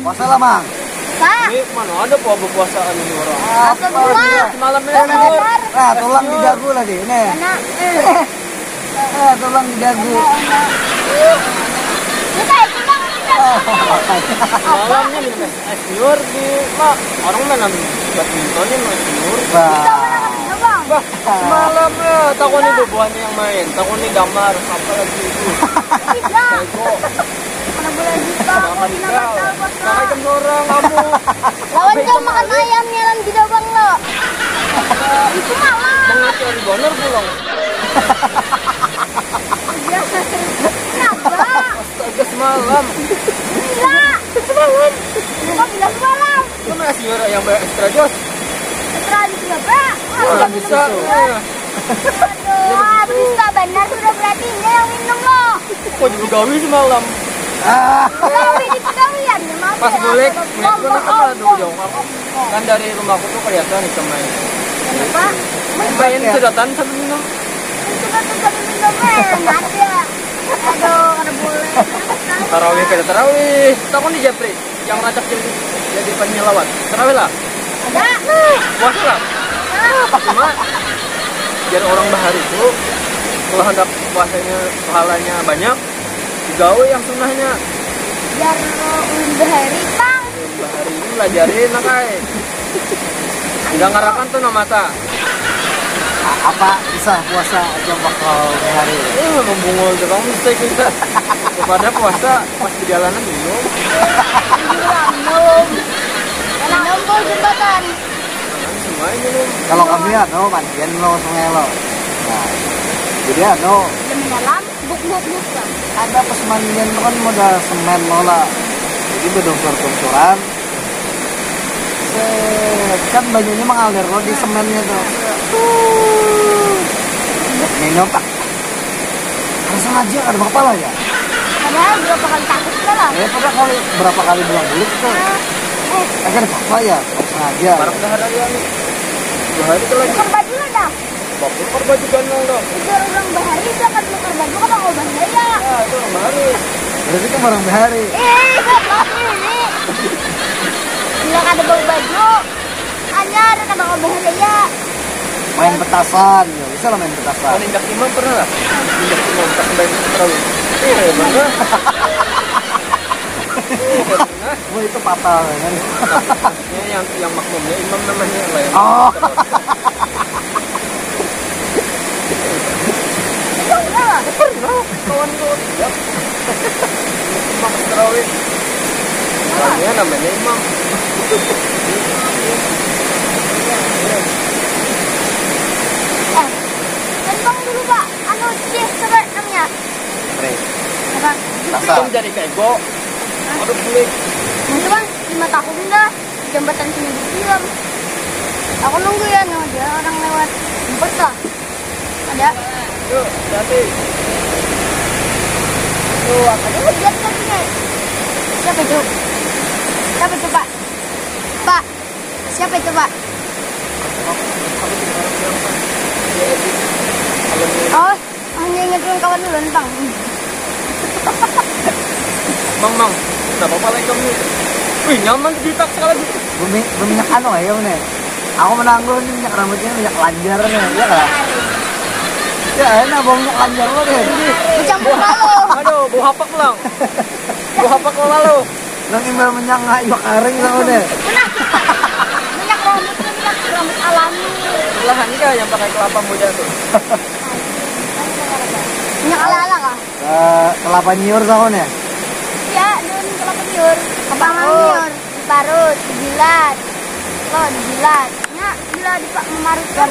Puasa lah, Mang. Ini mana ada puasaan ini orang. Apa dia? Semalam ini. Nah, tulang di dagu lagi. Ini. Tulang di dagu. Malamnya minum es nyur di orang main badmintonnya mau es nyur. Semalamnya takutnya bebuannya yang main, takutnya damar apa lagi itu. Ego. Mana boleh kita? Pakai jam orang kamu. Lawan jam makan ayamnya lan di bang lo. Itu malah. Mengacari boner pulang. Kenapa? Astaga semalam. Gila. Semalam. Kenapa bilang semalam? Lu masih nyuruh yang bayar extra jos? Extra di berapa? Nggak bisa. Aduh, bisa benar sudah berarti ini yang minum lo. Kok juga gawi semalam? Gawi di pegawian ya maaf. Pas boleh, ngeliat gue kan aduh jauh aku. Kan dari rumahku tuh kelihatan nih main. Kenapa? Main sedotan sambil minum. Sedotan sambil minum nanti ya. Aduh, karena boleh. Tarawih pada tarawih. Takut nih Japri yang racak jadi penyelawat. Tarawih lah. Ada. Puasa lah. Cuma biar orang bahari itu kalau hendak puasanya pahalanya banyak, digawe yang sunnahnya. Biar ulun bahari bang. Bahari ini belajarin nakai. Tidak ngarakan tuh nama mata. Apa bisa puasa aja bakal hari? Membungul tuh kamu bisa kita. Kepada puasa pas di jalanan minum. Minum tuh jembatan. Semua minum. Kalau kami ada pandian lo sungai lo. Nah, jadi ada Lebih dalam, buk kan. ada pas mandian lo kan modal semen lo lah. Jadi bedongkor-dongkoran. Kan banyaknya mengalir lo di semennya tuh. Minum pak. Rasa aja ada apa lah ya? Padahal berapa kali takut lah. Pada kali berapa kali bilang dulu tuh. Agar apa ya? Sengaja. Barang dah hari ini. 2 hari itu lagi. Tukar baju lah dah. Tukar baju gandeng dong. Biar orang bahari silakan tukar baju kan mau bahaya. Ya itu orang bahari. Berarti kan barang bahari. Sebelah ini. Bilang ada bau baju. Hanya ada kata mau bahaya. Main petasan, ya bisa lah main petasan. Kalau nindak imam pernah lah. Nindak imam tak sampai terawih. Iya benar. Wah itu fatal kan. Yang makmumnya imam namanya lah ya. Oh. Pernah kawan-kawan. Ya. Imam terawih. Namanya imam. Tentang dulu pak. Anu cies coba namanya. Apa? Langsung jadi kayak go. Aduh kulit. Nanti bang 5 tahun dah jembatan sini disiram. Aku nunggu ya nih ada orang lewat. Jemput lah. Ada. Yuk, hati. Tuh, apa dia lihat tadi nih? Siapa itu? Siapa itu pak? Pak, siapa itu pak? Oh, hanya ingetin kawan dulu bang. Mang, kenapa pala kamu? Wih, nyaman ditak sekali. Berminyak anu ya nih. Aku menanggung minyak rambutnya minyak lanjar nih, ya kan? Ya enak bau minyak lanjar lo deh. Campur lalu. Aduh, bau hapak lang. Bau hapak lo lalu. Nang imbal minyak ngayu kering sama deh. Minyak rambut alami. Belahan kah yang pakai kelapa muda tuh? Minyak ala-ala kah? Kelapa nyiur sama nih. Ya, daun kelapa nyur. Apa nyur? Diparut, dijilat. Lo dijilat. Nah, bila dimarutkan